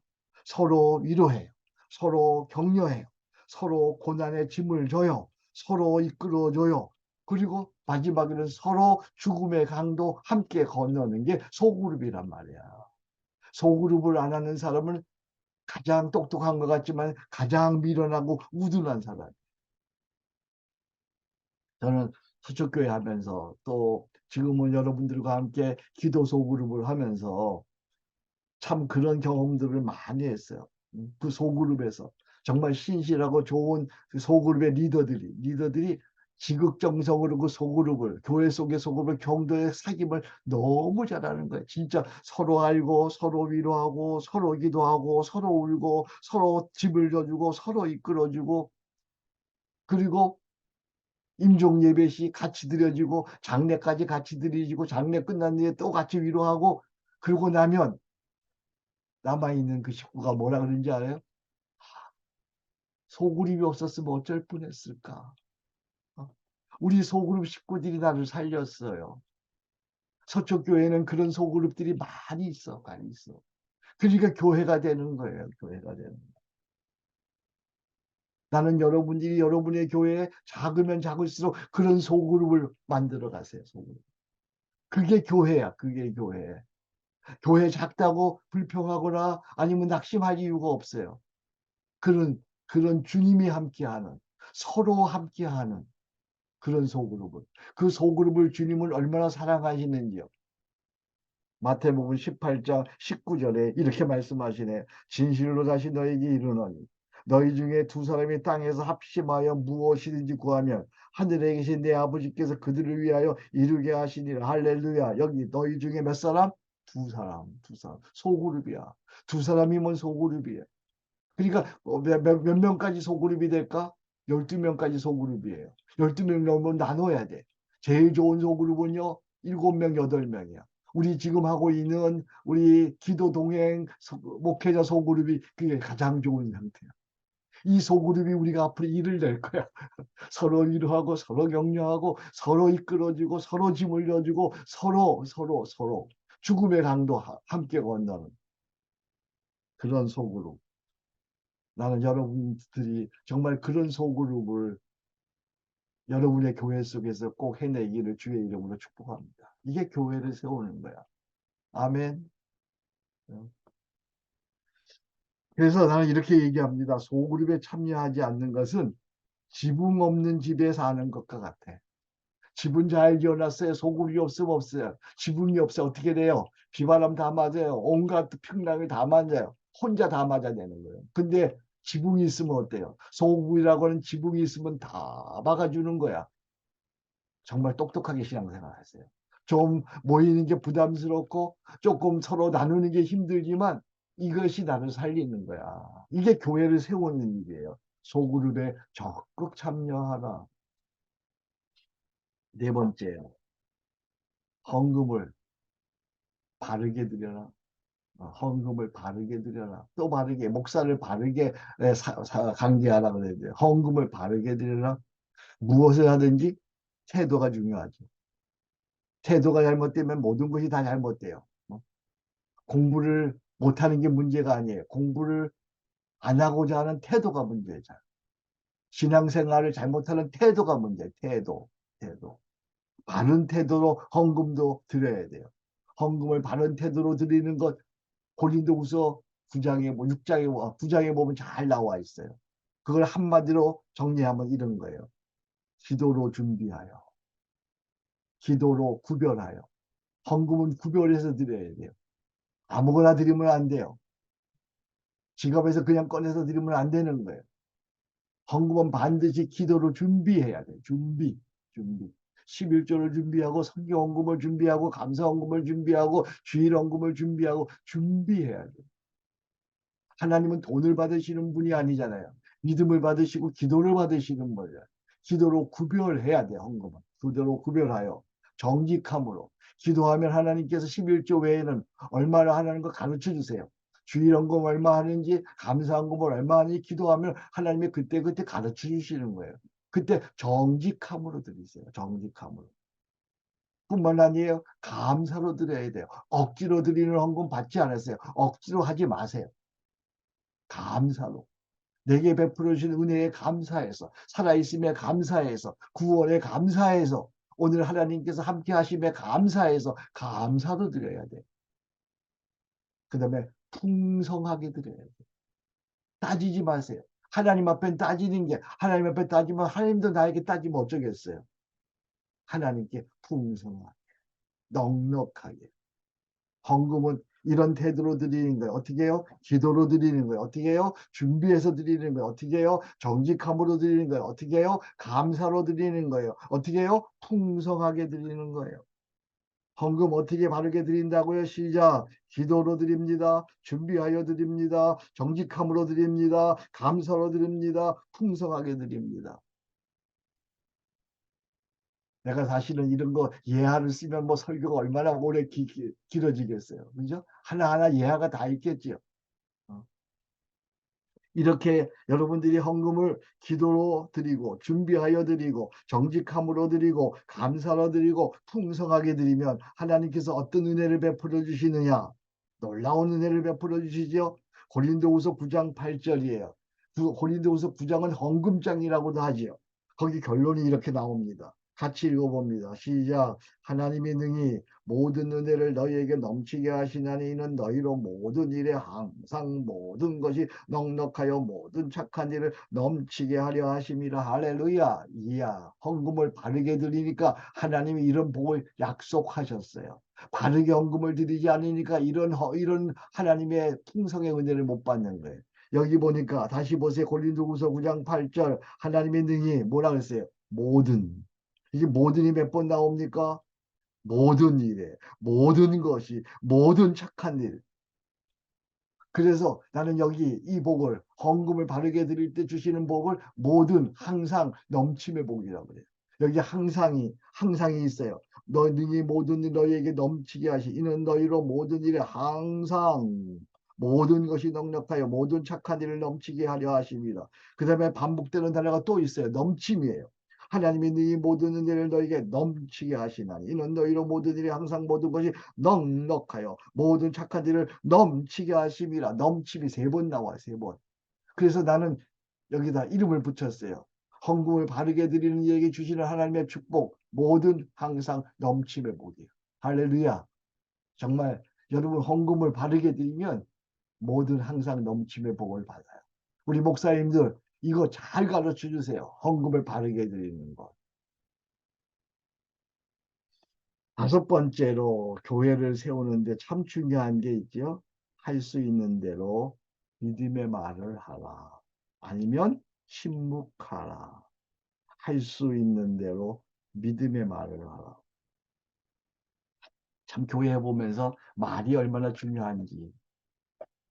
서로 위로해요. 서로 격려해요. 서로 고난의 짐을 져요. 서로 이끌어줘요. 그리고 마지막에는 서로 죽음의 강도 함께 건너는 게 소그룹이란 말이야. 소그룹을 안 하는 사람은 가장 똑똑한 것 같지만 가장 미련하고 우둔한 사람. 저는 서초교회 하면서 또 지금은 여러분들과 함께 기도 소그룹을 하면서 참 그런 경험들을 많이 했어요. 그 소그룹에서 정말 신실하고 좋은 그 소그룹의 리더들이 지극정성으로 그 소그룹을, 교회 속의 소그룹을, 경도의 사귐을 너무 잘하는 거예요. 진짜 서로 알고 서로 위로하고 서로 기도하고 서로 울고 서로 집을 져주고 서로 이끌어주고, 그리고 임종 예배 시 같이 드려지고 장례까지 같이 드려지고 장례 끝난 뒤에 또 같이 위로하고, 그러고 나면 남아있는 그 식구가 뭐라 그러는지 알아요? 소그룹이 없었으면 어쩔 뻔했을까? 어? 우리 소그룹 식구들이 나를 살렸어요. 서초교회는 그런 소그룹들이 많이 있어, 많이 있어. 그러니까 교회가 되는 거예요, 교회가 되는 거예요. 나는 여러분들이 여러분의 교회에 작으면 작을수록 그런 소그룹을 만들어 가세요, 소그룹. 그게 교회야, 그게 교회. 교회 작다고 불평하거나 아니면 낙심할 이유가 없어요. 그런 주님이 함께하는, 서로 함께하는 그런 소그룹을, 그 소그룹을 주님을 얼마나 사랑하시는지요. 마태복음 18장 19절에 이렇게 말씀하시네. 진실로 다시 너에게 이르노니 너희 중에 두 사람이 땅에서 합심하여 무엇이든지 구하면 하늘에 계신 내 아버지께서 그들을 위하여 이루게 하시니라. 할렐루야. 여기 너희 중에 몇 사람? 두 사람. 소그룹이야. 두 사람이면 소그룹이야. 그러니까 몇 명까지 소그룹이 될까? 12명까지 소그룹이에요. 12명 넘으면 나눠야 돼. 제일 좋은 소그룹은요, 7명, 8명이야. 우리 지금 하고 있는 우리 기도 동행 목회자 소그룹이 그게 가장 좋은 상태야. 이 소그룹이 우리가 앞으로 일을 낼 거야. 서로 위로하고 서로 격려하고 서로 이끌어주고 서로 짐을 져주고 서로 죽음의 강도 함께 건너는 그런 소그룹. 나는 여러분들이 정말 그런 소그룹을 여러분의 교회 속에서 꼭 해내기를 주의 이름으로 축복합니다. 이게 교회를 세우는 거야. 아멘. 그래서 나는 이렇게 얘기합니다. 소그룹에 참여하지 않는 것은 지붕 없는 집에 사는 것과 같아. 집은 잘 지어놨어요. 소굴이 없으면 없어요. 지붕이 없어요. 어떻게 돼요? 비바람 다 맞아요. 온갖 풍랑을 다 맞아요. 혼자 다 맞아내는 거예요. 근데 지붕이 있으면 어때요? 소굴이라고 하는 지붕이 있으면 다 막아주는 거야. 정말 똑똑하게 신앙생활 하세요. 좀 모이는 게 부담스럽고 조금 서로 나누는 게 힘들지만 이것이 나를 살리는 거야. 이게 교회를 세우는 일이에요. 소그룹에 적극 참여하라. 네 번째요. 헌금을 바르게 드려라. 헌금을 바르게 드려라. 또 바르게, 목사를 바르게 강제하라 그래야 돼요. 헌금을 바르게 드려라. 무엇을 하든지 태도가 중요하죠. 태도가 잘못되면 모든 것이 다 잘못돼요. 공부를 못하는 게 문제가 아니에요. 공부를 안 하고자 하는 태도가 문제죠. 신앙생활을 잘못하는 태도가 문제예요. 태도. 바른 태도로 헌금도 드려야 돼요. 헌금을 바른 태도로 드리는 것 고린도후서 9장에 뭐 6장에 뭐 9장에 보면 잘 나와 있어요. 그걸 한마디로 정리하면 이런 거예요. 기도로 준비하여, 기도로 구별하여. 헌금은 구별해서 드려야 돼요. 아무거나 드리면 안 돼요. 지갑에서 그냥 꺼내서 드리면 안 되는 거예요. 헌금은 반드시 기도로 준비해야 돼요. 준비. 11조를 준비하고 성경헌금을 준비하고 감사헌금을 준비하고 주일헌금을 준비하고 준비해야 돼요. 하나님은 돈을 받으시는 분이 아니잖아요. 믿음을 받으시고 기도를 받으시는 거예요. 기도로 구별해야 돼요. 헌금은. 기도로 구별하여 정직함으로. 기도하면 하나님께서 11조 외에는 얼마나 하는 거 가르쳐 주세요. 주일헌금 얼마 하는지 감사헌금을 얼마 하는지 기도하면 하나님이 그때그때 가르쳐 주시는 거예요. 그때 정직함으로 드리세요. 정직함으로. 뿐만 아니에요. 감사로 드려야 돼요. 억지로 드리는 헌금 받지 않았어요. 억지로 하지 마세요. 감사로. 내게 베풀어 주신 은혜에 감사해서, 살아있음에 감사해서, 구원에 감사해서, 오늘 하나님께서 함께 하심에 감사해서 감사도 드려야 돼. 그 다음에 풍성하게 드려야 돼. 따지지 마세요. 하나님 앞에 따지는 게, 하나님 앞에 따지면 하나님도 나에게 따지면 어쩌겠어요. 하나님께 풍성하게, 넉넉하게. 헌금은 이런 태도로 드리는 거예요. 어떻게 해요? 기도로 드리는 거예요. 어떻게 해요? 준비해서 드리는 거예요. 어떻게 해요? 정직함으로 드리는 거예요. 어떻게 해요? 감사로 드리는 거예요. 어떻게 해요? 풍성하게 드리는 거예요. 헌금 어떻게 바르게 드린다고요? 시작. 기도로 드립니다. 준비하여 드립니다. 정직함으로 드립니다. 감사로 드립니다. 풍성하게 드립니다. 내가 사실은 이런 거 예하를 쓰면 뭐 설교가 얼마나 오래 길어지겠어요. 그죠? 하나하나 예하가 다 있겠지요. 어. 이렇게 여러분들이 헌금을 기도로 드리고 준비하여 드리고 정직함으로 드리고 감사로 드리고 풍성하게 드리면 하나님께서 어떤 은혜를 베풀어 주시느냐? 놀라운 은혜를 베풀어 주시죠. 고린도후서 9장 8절이에요. 고린도후서 9장은 헌금장이라고도 하지요. 거기 결론이 이렇게 나옵니다. 같이 읽어봅니다. 시작. 하나님의 능히 모든 은혜를 너희에게 넘치게 하시나니 이는 너희로 모든 일에 항상 모든 것이 넉넉하여 모든 착한 일을 넘치게 하려 하심이라. 할렐루야. 이야, 헌금을 바르게 드리니까 하나님이 이런 복을 약속하셨어요. 바르게 헌금을 드리지 않으니까 이런 하나님의 풍성의 은혜를 못 받는 거예요. 여기 보니까 다시 보세요. 고린도후서 9장 8절 하나님의 능히 뭐라 그랬어요? 모든. 이게 모든이 몇 번 나옵니까? 모든 일에, 모든 것이, 모든 착한 일. 그래서 나는 여기 이 복을, 헌금을 바르게 드릴 때 주시는 복을 모든, 항상 넘침의 복이라고 그래요. 여기 항상이 있어요. 너희 모든 일 너희에게 넘치게 하시. 이는 너희로 모든 일에 항상 모든 것이 넉넉하여 모든 착한 일을 넘치게 하려 하십니다. 그 다음에 반복되는 단어가 또 있어요. 넘침이에요. 하나님이 네 모든 은혜를 너에게 넘치게 하시나니 이는 너희로 모든 일이 항상 모든 것이 넉넉하여 모든 착한 일을 넘치게 하심이라. 넘침이 세 번 나와요. 세 번. 그래서 나는 여기다 이름을 붙였어요. 헌금을 바르게 드리는 이에게 주시는 하나님의 축복 모든 항상 넘침의 복이에요. 할렐루야. 정말 여러분 헌금을 바르게 드리면 모든 항상 넘침의 복을 받아요. 우리 목사님들 이거 잘 가르쳐 주세요. 헌금을 바르게 드리는 것. 다섯 번째로 교회를 세우는데 참 중요한 게 있죠. 할 수 있는 대로 믿음의 말을 하라. 아니면 침묵하라. 할 수 있는 대로 믿음의 말을 하라. 참 교회 보면서 말이 얼마나 중요한지.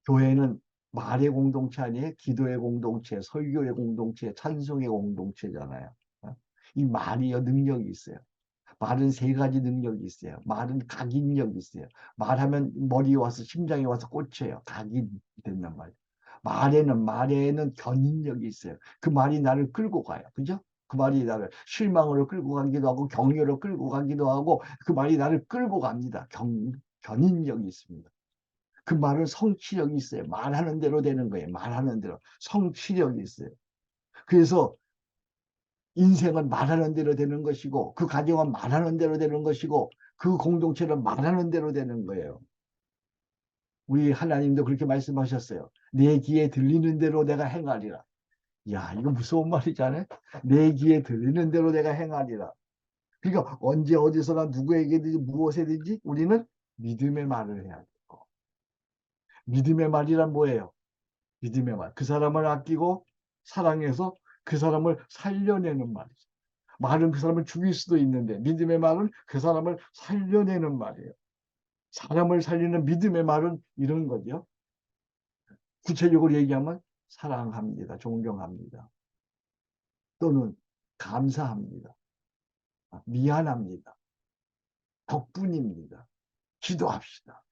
교회는 말의 공동체 아니에요? 기도의 공동체, 설교의 공동체, 찬송의 공동체잖아요. 어? 이 말이요, 능력이 있어요. 말은 세 가지 능력이 있어요. 말은 각인력이 있어요. 말하면 머리에 와서 심장에 와서 꽂혀요. 각인이 된단 말이에요. 말에는 견인력이 있어요. 그 말이 나를 끌고 가요. 그죠? 그 말이 나를 실망으로 끌고 가기도 하고 격려로 끌고 가기도 하고 그 말이 나를 끌고 갑니다. 견인력이 있습니다. 그 말은 성취력이 있어요. 말하는 대로 되는 거예요. 말하는 대로. 성취력이 있어요. 그래서 인생은 말하는 대로 되는 것이고 그 가정은 말하는 대로 되는 것이고 그 공동체는 말하는 대로 되는 거예요. 우리 하나님도 그렇게 말씀하셨어요. 내 귀에 들리는 대로 내가 행하리라. 야, 이거 무서운 말이잖아요. 내 귀에 들리는 대로 내가 행하리라. 그러니까 언제 어디서나 누구에게든지 무엇에든지 우리는 믿음의 말을 해야 되고 믿음의 말이란 뭐예요? 믿음의 말. 그 사람을 아끼고 사랑해서 그 사람을 살려내는 말이죠. 말은 그 사람을 죽일 수도 있는데 믿음의 말은 그 사람을 살려내는 말이에요. 사람을 살리는 믿음의 말은 이런 거죠. 구체적으로 얘기하면 사랑합니다. 존경합니다. 또는 감사합니다. 미안합니다. 덕분입니다. 기도합시다.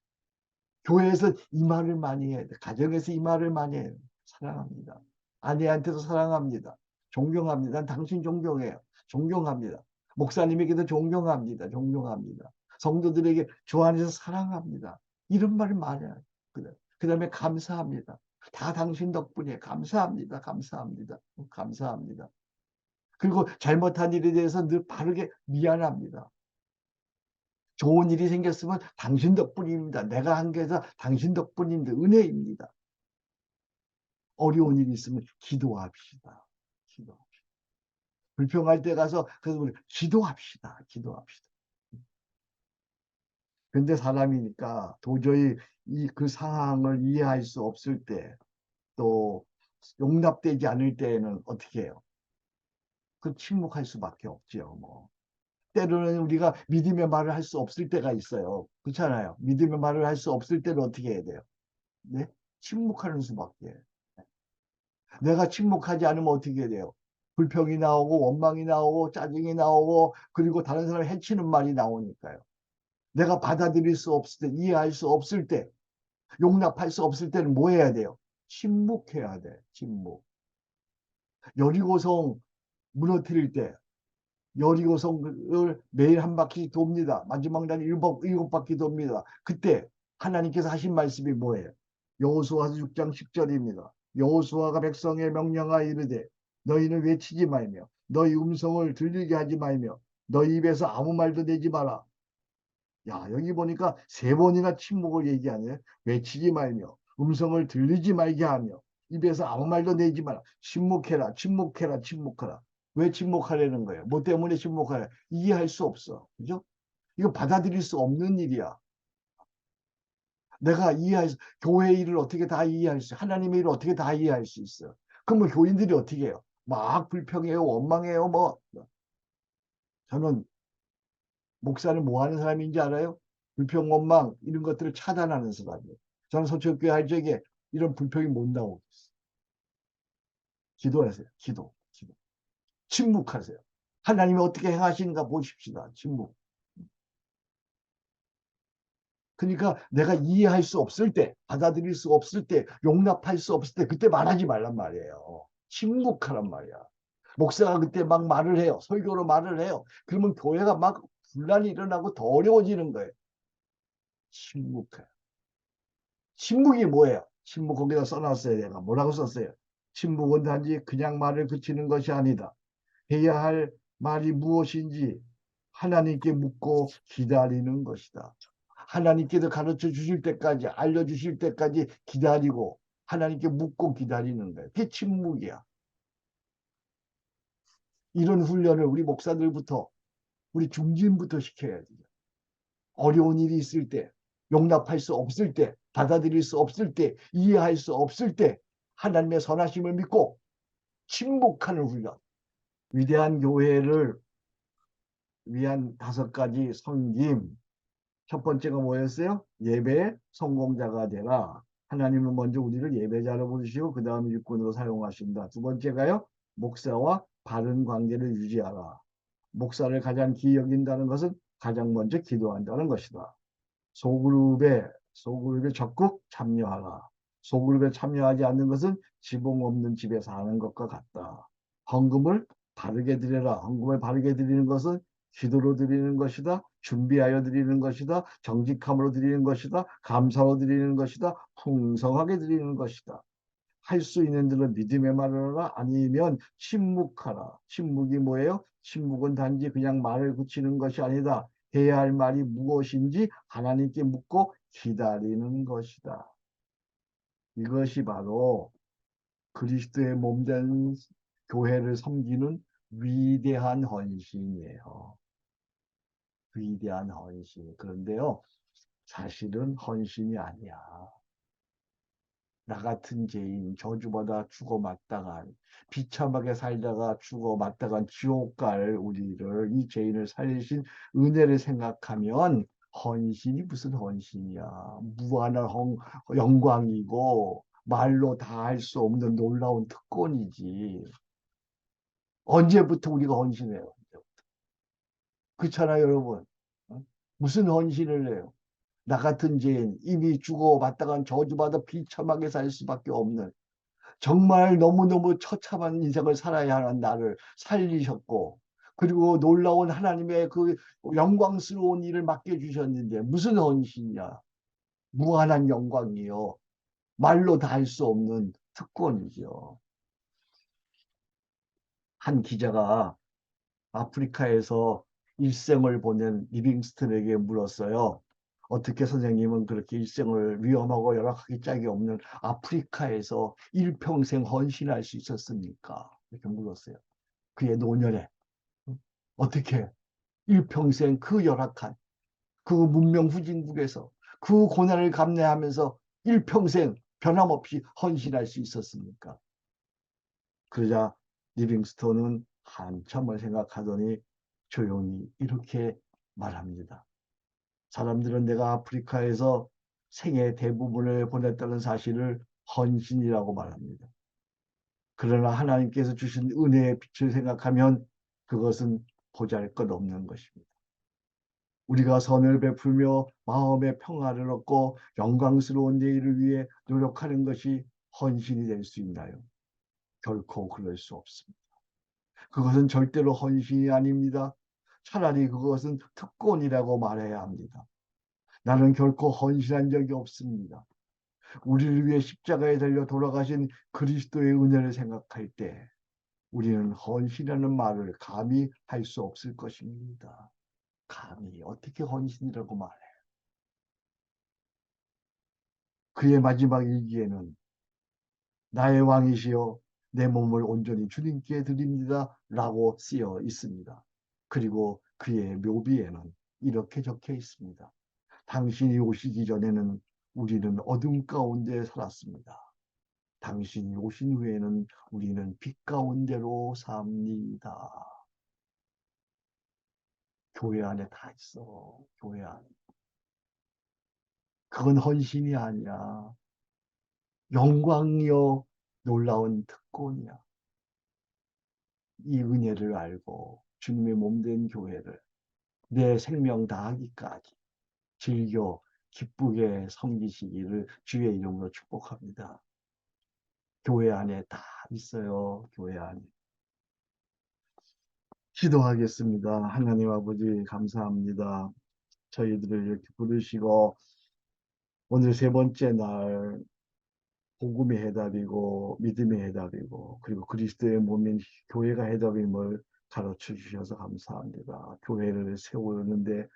교회에서 이 말을 많이 해야 돼. 가정에서 이 말을 많이 해요. 사랑합니다. 아내한테도 사랑합니다. 존경합니다. 난 당신 존경해요. 존경합니다. 목사님에게도 존경합니다. 존경합니다. 성도들에게 주 안에서 사랑합니다. 이런 말을 많이 해요. 그 다음에 감사합니다. 다 당신 덕분에 감사합니다. 감사합니다. 감사합니다. 그리고 잘못한 일에 대해서 늘 바르게 미안합니다. 좋은 일이 생겼으면 당신 덕분입니다. 내가 한 게서 당신 덕분입니다. 은혜입니다. 어려운 일이 있으면 기도합시다. 기도합시다. 불평할 때 가서 그래서 우리 기도합시다. 기도합시다. 근데 사람이니까 도저히 그 상황을 이해할 수 없을 때 또 용납되지 않을 때에는 어떻게 해요? 그 침묵할 수밖에 없지요. 뭐. 때로는 우리가 믿음의 말을 할 수 없을 때가 있어요. 그렇잖아요. 믿음의 말을 할 수 없을 때는 어떻게 해야 돼요? 네? 침묵하는 수밖에. 내가 침묵하지 않으면 어떻게 해야 돼요? 불평이 나오고 원망이 나오고 짜증이 나오고 그리고 다른 사람을 해치는 말이 나오니까요. 내가 받아들일 수 없을 때, 이해할 수 없을 때, 용납할 수 없을 때는 뭐 해야 돼요? 침묵해야 돼. 침묵. 여리고성 무너뜨릴 때 여리고성을 매일 한 바퀴 돕니다. 마지막 날 일곱 바퀴 돕니다. 그때 하나님께서 하신 말씀이 뭐예요? 여호수아서 6장 10절입니다. 여호수아가 백성에 명령하여 이르되 너희는 외치지 말며 너희 음성을 들리게 하지 말며 너희 입에서 아무 말도 내지 마라. 야, 여기 보니까 세 번이나 침묵을 얘기하네. 외치지 말며 음성을 들리지 말게 하며 입에서 아무 말도 내지 마라. 침묵해라, 침묵해라, 침묵하라. 왜 침묵하려는 거예요? 뭐 때문에 침묵하냐? 이해할 수 없어. 그죠? 이거 받아들일 수 없는 일이야. 내가 교회 일을 어떻게 다 이해할 수, 하나님의 일을 어떻게 다 이해할 수 있어? 그럼 교인들이 어떻게 해요? 막 불평해요, 원망해요, 뭐. 저는 목사는 뭐 하는 사람인지 알아요? 불평, 원망, 이런 것들을 차단하는 사람이에요. 저는 서초교회 할 적에 이런 불평이 못 나오고 있어요. 기도하세요. 기도. 침묵하세요. 하나님이 어떻게 행하시는가 보십시다. 침묵. 그러니까 내가 이해할 수 없을 때, 받아들일 수 없을 때, 용납할 수 없을 때, 그때 말하지 말란 말이에요. 침묵하란 말이야. 목사가 그때 막 말을 해요. 설교로 말을 해요. 그러면 교회가 막 분란이 일어나고 더 어려워지는 거예요. 침묵해. 침묵이 뭐예요? 침묵 거기다 써놨어요. 내가 뭐라고 썼어요? 침묵은 단지 그냥 말을 그치는 것이 아니다. 해야 할 말이 무엇인지 하나님께 묻고 기다리는 것이다. 하나님께서 가르쳐 주실 때까지, 알려주실 때까지 기다리고 하나님께 묻고 기다리는 거예요. 그게 침묵이야. 이런 훈련을 우리 목사들부터, 우리 중진부터 시켜야 돼요. 어려운 일이 있을 때, 용납할 수 없을 때, 받아들일 수 없을 때, 이해할 수 없을 때 하나님의 선하심을 믿고 침묵하는 훈련. 위대한 교회를 위한 5가지 섬김. 첫 번째가 뭐였어요? 예배 성공자가 되라. 하나님은 먼저 우리를 예배자로 부르시고 그 다음 일꾼으로 사용하신다. 두 번째가요. 목사와 바른 관계를 유지하라. 목사를 가장 귀히 여긴다는 것은 가장 먼저 기도한다는 것이다. 소그룹에 적극 참여하라. 소그룹에 참여하지 않는 것은 지붕 없는 집에 사는 것과 같다. 헌금을 바르게 드려라. 헌금을 바르게 드리는 것은 기도로 드리는 것이다. 준비하여 드리는 것이다. 정직함으로 드리는 것이다. 감사로 드리는 것이다. 풍성하게 드리는 것이다. 할 수 있는 대로 믿음의 말을 하라. 아니면 침묵하라. 침묵이 뭐예요? 침묵은 단지 그냥 말을 붙이는 것이 아니다. 해야 할 말이 무엇인지 하나님께 묻고 기다리는 것이다. 이것이 바로 그리스도의 몸된 교회를 섬기는 위대한 헌신이에요. 위대한 헌신. 그런데요, 사실은 헌신이 아니야. 나 같은 죄인, 저주받아 죽어 마땅한, 비참하게 살다가 죽어 마땅한 지옥 갈 우리를, 이 죄인을 살리신 은혜를 생각하면 헌신이 무슨 헌신이야. 무한한 영광이고 말로 다 할 수 없는 놀라운 특권이지. 언제부터 우리가 헌신해요? 그렇잖아요, 여러분. 어? 무슨 헌신을 해요? 나 같은 죄인, 이미 죽어 마땅한 저주받아 비참하게 살 수밖에 없는, 정말 너무너무 처참한 인생을 살아야 하는 나를 살리셨고, 그리고 놀라운 하나님의 그 영광스러운 일을 맡겨주셨는데 무슨 헌신이야. 무한한 영광이요. 말로 다 할 수 없는 특권이죠. 한 기자가 아프리카에서 일생을 보낸 리빙스턴에게 물었어요. 어떻게 선생님은 그렇게 일생을 위험하고 열악하기 짝이 없는 아프리카에서 일평생 헌신할 수 있었습니까? 이렇게 물었어요. 그의 노년에. 어떻게 일평생 그 열악한 그 문명 후진국에서 그 고난을 감내하면서 일평생 변함없이 헌신할 수 있었습니까? 그러자 리빙스톤은 한참을 생각하더니 조용히 이렇게 말합니다. 사람들은 내가 아프리카에서 생애 대부분을 보냈다는 사실을 헌신이라고 말합니다. 그러나 하나님께서 주신 은혜의 빛을 생각하면 그것은 보잘것없는 것입니다. 우리가 선을 베풀며 마음의 평화를 얻고 영광스러운 내일을 위해 노력하는 것이 헌신이 될 수 있나요? 결코 그럴 수 없습니다. 그것은 절대로 헌신이 아닙니다. 차라리 그것은 특권이라고 말해야 합니다. 나는 결코 헌신한 적이 없습니다. 우리를 위해 십자가에 달려 돌아가신 그리스도의 은혜를 생각할 때 우리는 헌신이라는 말을 감히 할 수 없을 것입니다. 감히 어떻게 헌신이라고 말해? 그의 마지막 일기에는 나의 왕이시여 내 몸을 온전히 주님께 드립니다 라고 쓰여 있습니다. 그리고 그의 묘비에는 이렇게 적혀 있습니다. 당신이 오시기 전에는 우리는 어둠 가운데 살았습니다. 당신이 오신 후에는 우리는 빛 가운데로 삽니다. 교회 안에 다 있어. 교회 안에. 그건 헌신이 아니야. 영광이요. 놀라운 특권이야. 이 은혜를 알고 주님의 몸된 교회를 내 생명 다하기까지 즐겨 기쁘게 섬기시기를 주의 이름으로 축복합니다. 교회 안에 다 있어요. 교회 안에. 기도하겠습니다. 하나님 아버지 감사합니다. 저희들을 이렇게 부르시고 오늘 3번째 날 복음의 해답이고 믿음의 해답이고 그리고 그리스도의 몸인 교회가 해답임을 가르쳐 주셔서 감사합니다. 교회를 세우는데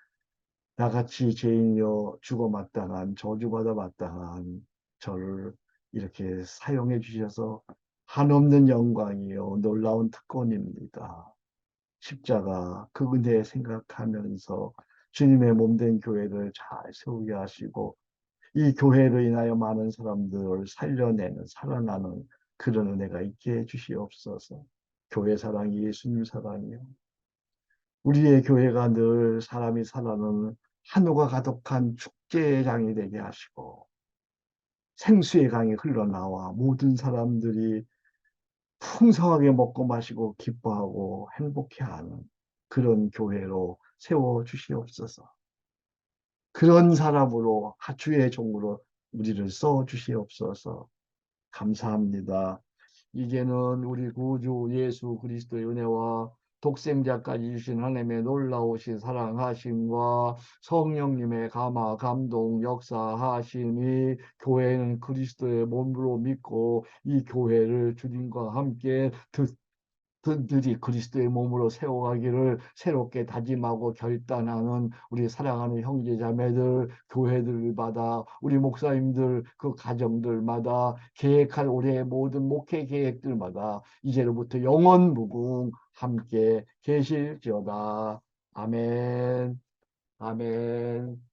나같이 죄인이여 죽어 마땅한 저주받아 마땅한 저를 이렇게 사용해 주셔서 한없는 영광이요 놀라운 특권입니다. 십자가 그 은혜 생각하면서 주님의 몸된 교회를 잘 세우게 하시고 이 교회로 인하여 많은 사람들을 살려내는 살아나는 그런 은혜가 있게 해주시옵소서. 교회 사랑이 예수님 사랑이요. 우리의 교회가 늘 사람이 살아나는 한우가 가득한 축제장이 되게 하시고 생수의 강이 흘러나와 모든 사람들이 풍성하게 먹고 마시고 기뻐하고 행복해하는 그런 교회로 세워 주시옵소서. 그런 사람으로 하주의 종으로 우리를 써 주시옵소서. 감사합니다. 이제는 우리 구주 예수 그리스도의 은혜와 독생자까지 주신 하나님의 놀라우신 사랑하심과 성령님의 감화 감동 역사하심이 교회는 그리스도의 몸으로 믿고 이 교회를 주님과 함께 들이 그리스도의 몸으로 세워가기를 새롭게 다짐하고 결단하는 우리 사랑하는 형제자매들, 교회들마다 우리 목사님들 그 가정들마다 계획할 올해의 모든 목회 계획들마다 이제로부터 영원 무궁 함께 계실지어다. 아멘. 아멘.